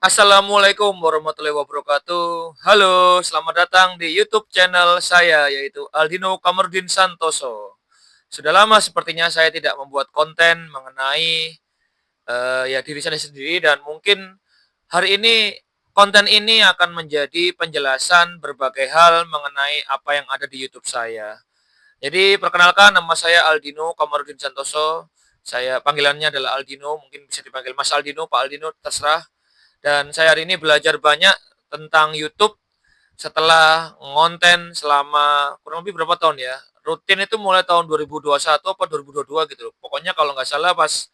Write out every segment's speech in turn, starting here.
Assalamualaikum warahmatullahi wabarakatuh. Halo, selamat datang di YouTube channel saya, yaitu Aldino Kamardin Santoso. Sudah lama sepertinya saya tidak membuat konten mengenai ya diri saya sendiri, dan mungkin hari ini konten ini akan menjadi penjelasan berbagai hal mengenai apa yang ada di YouTube saya. Jadi perkenalkan, nama saya Aldino Kamardin Santoso. Saya panggilannya adalah Aldino, mungkin bisa dipanggil Mas Aldino, Pak Aldino, terserah. Dan saya hari ini belajar banyak tentang YouTube setelah ngonten selama kurang lebih berapa tahun ya. Rutin itu mulai tahun 2021 apa 2022 gitu. Pokoknya kalau nggak salah pas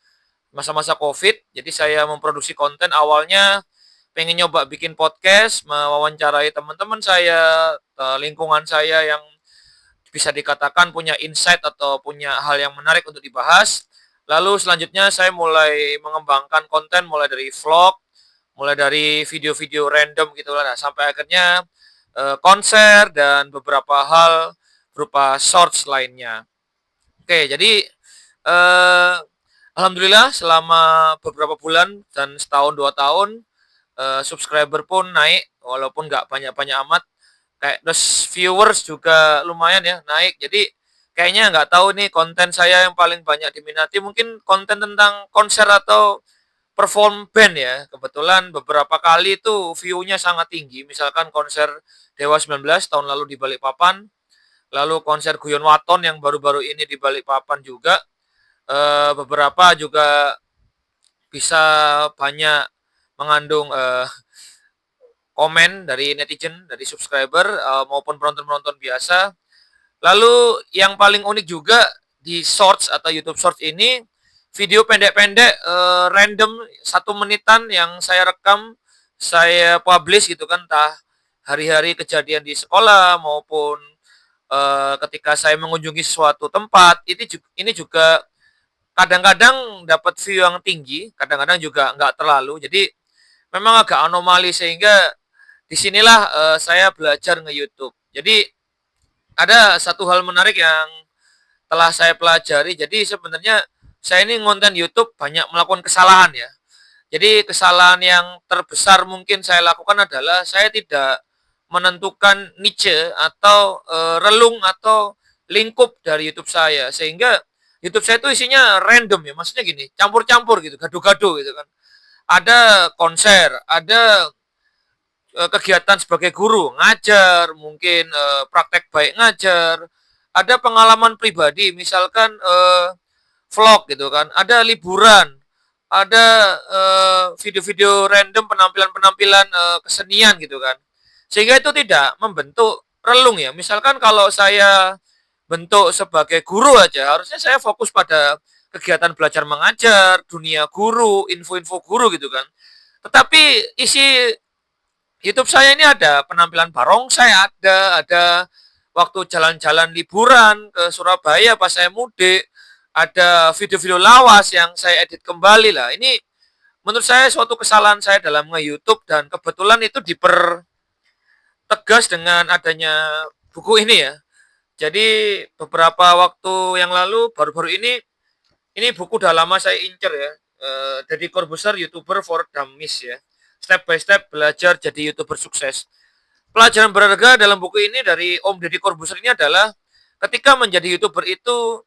masa-masa COVID, jadi saya memproduksi konten awalnya pengen nyoba bikin podcast, mewawancarai teman-teman saya, lingkungan saya yang bisa dikatakan punya insight atau punya hal yang menarik untuk dibahas. Lalu selanjutnya saya mulai mengembangkan konten mulai dari vlog, mulai dari video-video random gitu lah. Nah, sampai akhirnya konser dan beberapa hal berupa shorts lainnya. Oke, jadi eh, alhamdulillah selama beberapa bulan dan setahun 2 tahun subscriber pun naik walaupun nggak banyak-banyak amat. Kayak terus viewers juga lumayan ya naik. Jadi kayaknya nggak tahu nih konten saya yang paling banyak diminati mungkin konten tentang konser atau perform band ya. Kebetulan beberapa kali itu view-nya sangat tinggi. Misalkan konser Dewa 19 tahun lalu di Balikpapan, lalu konser Guyon Waton yang baru-baru ini di Balikpapan juga. Beberapa juga bisa banyak mengandung komen dari netizen, dari subscriber maupun penonton-penonton biasa. Lalu yang paling unik juga di Shorts atau YouTube Shorts ini video pendek-pendek random 1 menitan yang saya rekam, saya publish gitu kan, entah hari-hari kejadian di sekolah maupun ketika saya mengunjungi suatu tempat. Ini juga kadang-kadang dapat view yang tinggi, kadang-kadang juga nggak terlalu. Jadi memang agak anomali, sehingga disinilah saya belajar nge-YouTube. Jadi ada satu hal menarik yang telah saya pelajari. Jadi sebenarnya saya ini ngonten YouTube banyak melakukan kesalahan ya. Jadi kesalahan yang terbesar mungkin saya lakukan adalah saya tidak menentukan niche atau relung atau lingkup dari YouTube saya, sehingga YouTube saya itu isinya random ya, maksudnya gini, campur-campur gitu, gaduh-gaduh gitu kan. Ada konser, ada kegiatan sebagai guru, ngajar, mungkin praktek baik ngajar, ada pengalaman pribadi, misalkan vlog gitu kan, ada liburan, ada video-video random penampilan-penampilan kesenian gitu kan. Sehingga itu tidak membentuk relung ya. Misalkan kalau saya bentuk sebagai guru aja, harusnya saya fokus pada kegiatan belajar mengajar, dunia guru, info-info guru gitu kan. Tetapi isi YouTube saya ini ada penampilan barongsai, ada waktu jalan-jalan liburan ke Surabaya pas saya mudik, ada video-video lawas yang saya edit kembali lah. Ini menurut saya suatu kesalahan saya dalam nge-YouTube, dan kebetulan itu dipertegas dengan adanya buku ini ya. Jadi beberapa waktu yang lalu, baru-baru ini buku udah lama saya incer ya. Deddy Corbuzier, YouTuber for Dummies ya. Step by step belajar jadi YouTuber sukses. Pelajaran berharga dalam buku ini dari Om Deddy Corbuzier ini adalah ketika menjadi YouTuber itu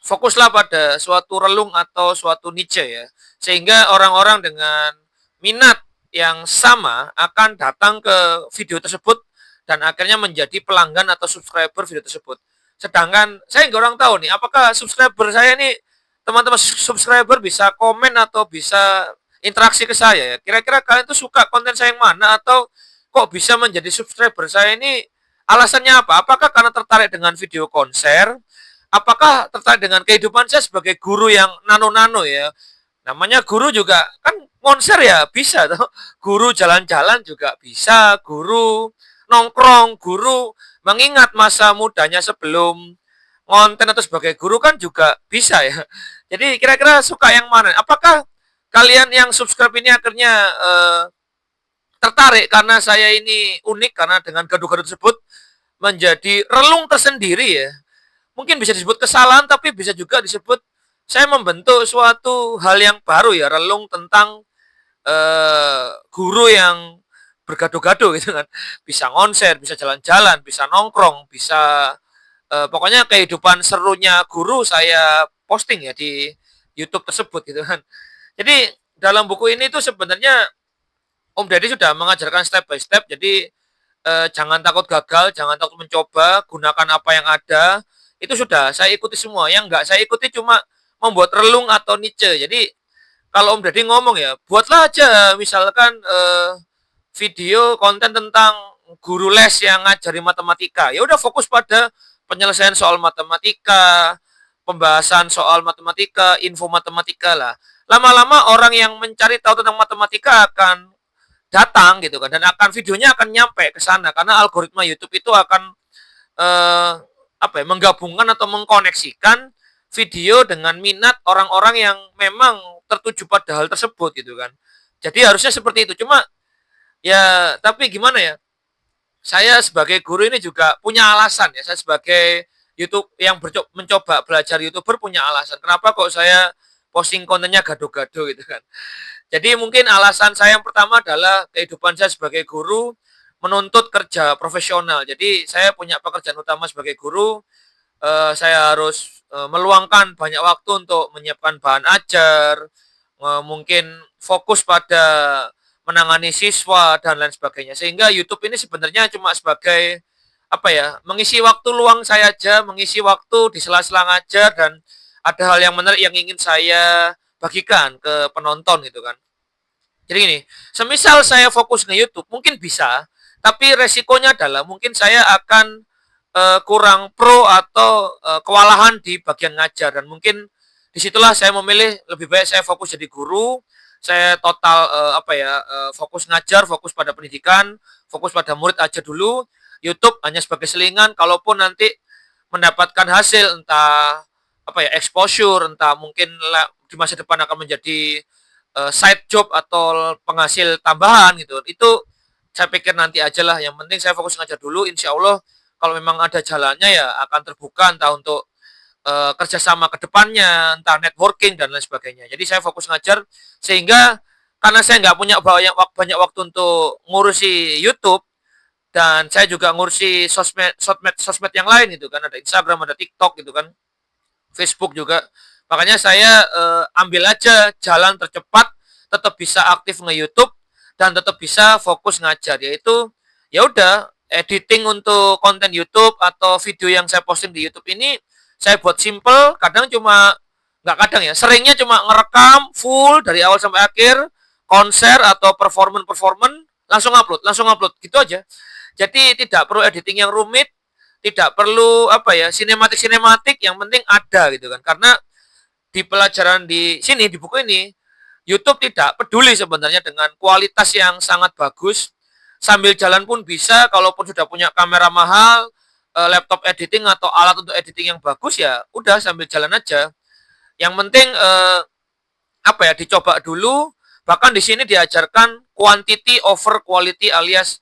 fokuslah pada suatu relung atau suatu niche ya. Sehingga orang-orang dengan minat yang sama akan datang ke video tersebut dan akhirnya menjadi pelanggan atau subscriber video tersebut. Sedangkan saya nggak orang tahu nih, apakah subscriber saya nih, teman-teman subscriber bisa komen atau bisa interaksi ke saya ya. Kira-kira kalian tuh suka konten saya yang mana, atau kok bisa menjadi subscriber saya ini, alasannya apa? Apakah karena tertarik dengan video konser? Apakah tertarik dengan kehidupan saya sebagai guru yang nano-nano ya? Namanya guru juga kan konser ya bisa tuh. Guru jalan-jalan juga bisa, guru nongkrong, guru mengingat masa mudanya sebelum konten atau sebagai guru kan juga bisa ya. Jadi kira-kira suka yang mana? Apakah kalian yang subscribe ini akhirnya tertarik karena saya ini unik, karena dengan gaduh-gaduh tersebut menjadi relung tersendiri ya. Mungkin bisa disebut kesalahan, tapi bisa juga disebut saya membentuk suatu hal yang baru ya, relung tentang guru yang bergaduh-gaduh gitu kan. Bisa ngonser, bisa jalan-jalan, bisa nongkrong, bisa pokoknya kehidupan serunya guru saya posting ya di YouTube tersebut gitu kan. Jadi dalam buku ini tuh sebenarnya Om Deddy sudah mengajarkan step by step. Jadi jangan takut gagal, jangan takut mencoba, gunakan apa yang ada. Itu sudah saya ikuti semua. Yang enggak saya ikuti cuma membuat relung atau niche. Jadi kalau Om Deddy ngomong ya, buatlah aja misalkan video konten tentang guru les yang ngajari matematika. Ya udah fokus pada penyelesaian soal matematika, pembahasan soal matematika, info matematika lah. Lama-lama orang yang mencari tahu tentang matematika akan datang gitu kan, dan akan videonya akan nyampe ke sana karena algoritma YouTube itu akan eh, apa ya, menggabungkan atau mengkoneksikan video dengan minat orang-orang yang memang tertuju pada hal tersebut gitu kan. Jadi harusnya seperti itu. Cuma ya tapi gimana ya? Saya sebagai guru ini juga punya alasan ya. Saya sebagai YouTube yang mencoba belajar YouTuber punya alasan. Kenapa kok saya posting kontennya gaduh-gaduh gitu kan. Jadi mungkin alasan saya yang pertama adalah kehidupan saya sebagai guru menuntut kerja profesional. Jadi saya punya pekerjaan utama sebagai guru. Saya harus meluangkan banyak waktu untuk menyiapkan bahan ajar, mungkin fokus pada menangani siswa dan lain sebagainya. Sehingga YouTube ini sebenarnya cuma sebagai apa ya, mengisi waktu luang saya aja, mengisi waktu di sela-sela ngajar, dan ada hal yang menarik yang ingin saya bagikan ke penonton gitu kan. Jadi gini, semisal saya fokus ke YouTube mungkin bisa, tapi resikonya adalah mungkin saya akan kurang pro atau kewalahan di bagian ngajar, dan mungkin disitulah saya memilih lebih baik saya fokus jadi guru. Saya total fokus ngajar, fokus pada pendidikan, fokus pada murid aja dulu. YouTube hanya sebagai selingan, kalaupun nanti mendapatkan hasil entah apa ya, exposure, entah mungkin di masa depan akan menjadi side job atau penghasil tambahan gitu. Itu saya pikir nanti aja lah. Yang penting saya fokus ngajar dulu. Insya Allah kalau memang ada jalannya ya akan terbuka entah untuk kerjasama ke depannya, entah networking dan lain sebagainya. Jadi saya fokus ngajar, sehingga karena saya nggak punya banyak waktu untuk ngurusi YouTube, dan saya juga ngurusi sosmed yang lain gitu kan, ada Instagram, ada TikTok gitu kan, Facebook juga. Makanya saya ambil aja jalan tercepat, tetap bisa aktif nge-YouTube dan tetap bisa fokus ngajar, yaitu ya udah editing untuk konten YouTube atau video yang saya posting di YouTube ini saya buat simple, kadang cuma nggak kadang ya, seringnya cuma ngerekam full dari awal sampai akhir, konser atau performance langsung upload gitu aja. Jadi tidak perlu editing yang rumit, tidak perlu apa ya, sinematik yang penting ada gitu kan. Karena di pelajaran di sini di buku ini YouTube tidak peduli sebenarnya dengan kualitas yang sangat bagus, sambil jalan pun bisa. Kalaupun sudah punya kamera mahal, laptop editing atau alat untuk editing yang bagus, ya udah sambil jalan aja. Yang penting apa ya, dicoba dulu. Bahkan di sini diajarkan quantity over quality, alias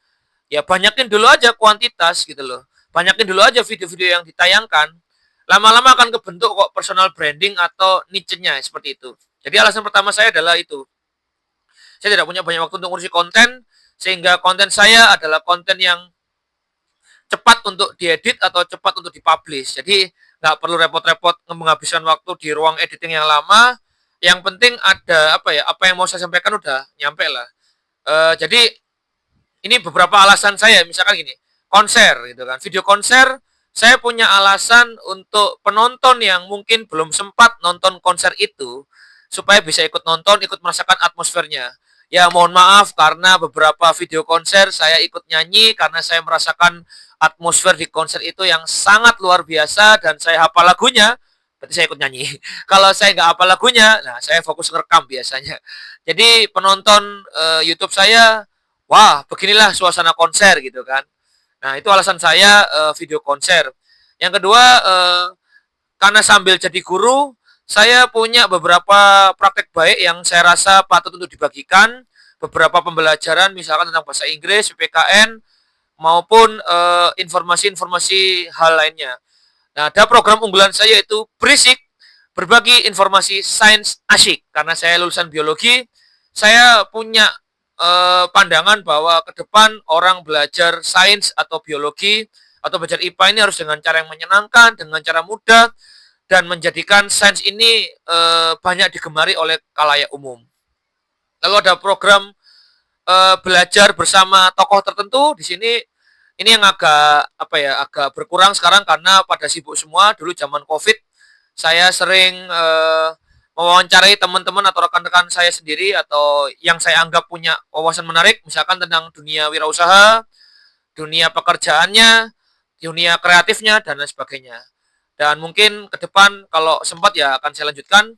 ya banyakin dulu aja kuantitas gitu loh. Banyakin dulu aja video-video yang ditayangkan. Lama-lama akan kebentuk kok personal branding atau niche-nya seperti itu. Jadi alasan pertama saya adalah itu. Saya tidak punya banyak waktu untuk ngurusi konten, sehingga konten saya adalah konten yang cepat untuk diedit atau cepat untuk dipublish. Jadi nggak perlu repot-repot menghabiskan waktu di ruang editing yang lama. Yang penting ada apa ya, apa yang mau saya sampaikan udah nyampe lah. Jadi ini beberapa alasan saya, misalkan gini, konser gitu kan, video konser, saya punya alasan untuk penonton yang mungkin belum sempat nonton konser itu, supaya bisa ikut nonton, ikut merasakan atmosfernya. Ya mohon maaf karena beberapa video konser saya ikut nyanyi karena saya merasakan atmosfer di konser itu yang sangat luar biasa dan saya hafal lagunya, berarti saya ikut nyanyi. Kalau saya nggak hafal lagunya, nah saya fokus ngerekam biasanya. Jadi penonton YouTube saya, wah beginilah suasana konser gitu kan. Nah itu alasan saya video konser. Yang kedua, karena sambil jadi guru, saya punya beberapa praktek baik yang saya rasa patut untuk dibagikan. Beberapa pembelajaran misalkan tentang bahasa Inggris, PPKN, maupun informasi-informasi hal lainnya. Nah, ada program unggulan saya yaitu Berisik, berbagi informasi sains asyik. Karena saya lulusan biologi, saya punya pandangan bahwa ke depan orang belajar sains atau biologi atau belajar IPA ini harus dengan cara yang menyenangkan, dengan cara mudah, dan menjadikan sains ini banyak digemari oleh khalayak umum. Lalu ada program belajar bersama tokoh tertentu di sini. Ini yang agak apa ya, agak berkurang sekarang karena pada sibuk semua. Dulu zaman Covid, saya sering mewawancarai teman-teman atau rekan-rekan saya sendiri atau yang saya anggap punya wawasan menarik, misalkan tentang dunia wirausaha, dunia pekerjaannya, dunia kreatifnya, dan lain sebagainya. Dan mungkin ke depan kalau sempat ya akan saya lanjutkan.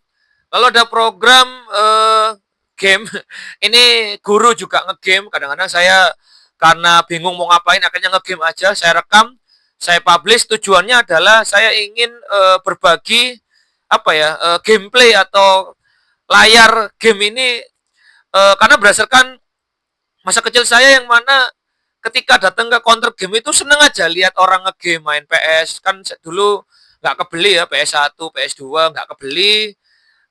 Lalu ada program game. Ini guru juga ngegame. Kadang-kadang saya karena bingung mau ngapain akhirnya ngegame aja. Saya rekam, saya publish. Tujuannya adalah saya ingin berbagi apa ya, gameplay atau layar game ini karena berdasarkan masa kecil saya yang mana ketika datang ke counter game itu seneng aja lihat orang ngegame main PS. Kan dulu nggak kebeli ya PS1, PS2 nggak kebeli,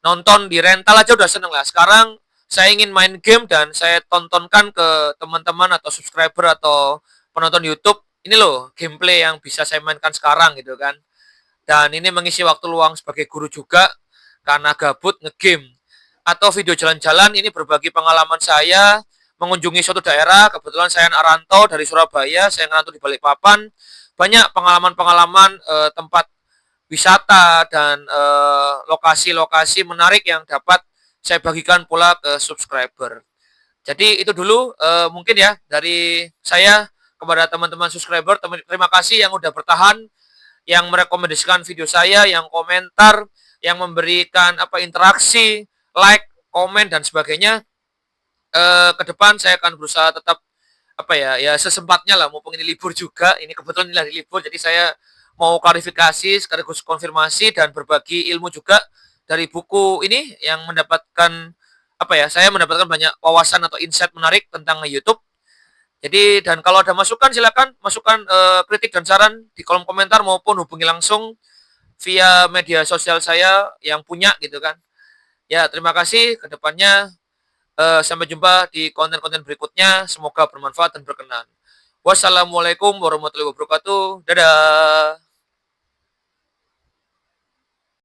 nonton di rental aja udah seneng lah. Sekarang saya ingin main game dan saya tontonkan ke teman-teman atau subscriber atau penonton YouTube, ini loh gameplay yang bisa saya mainkan sekarang gitu kan. Dan ini mengisi waktu luang sebagai guru juga karena gabut ngegame. Atau video jalan-jalan, ini berbagi pengalaman saya mengunjungi suatu daerah. Kebetulan saya anak rantau dari Surabaya, saya ngerantau di Balikpapan. Banyak pengalaman-pengalaman tempat wisata dan lokasi-lokasi menarik yang dapat saya bagikan pula ke subscriber. Jadi itu dulu mungkin ya dari saya kepada teman-teman subscriber. Terima kasih yang udah bertahan, yang merekomendasikan video saya, yang komentar, yang memberikan apa interaksi, like, komen dan sebagainya. Ke depan saya akan berusaha tetap apa ya, ya sesempatnya lah, mumpung ini libur juga. Ini kebetulan ini hari libur, jadi saya mau klarifikasi sekaligus konfirmasi dan berbagi ilmu juga dari buku ini yang mendapatkan apa ya, saya mendapatkan banyak wawasan atau insight menarik tentang YouTube. Jadi dan kalau ada masukan silakan masukkan kritik dan saran di kolom komentar maupun hubungi langsung via media sosial saya yang punya gitu kan. Ya, terima kasih. Kedepannya sampai jumpa di konten-konten berikutnya. Semoga bermanfaat dan berkenan. Wassalamualaikum warahmatullahi wabarakatuh. Dadah.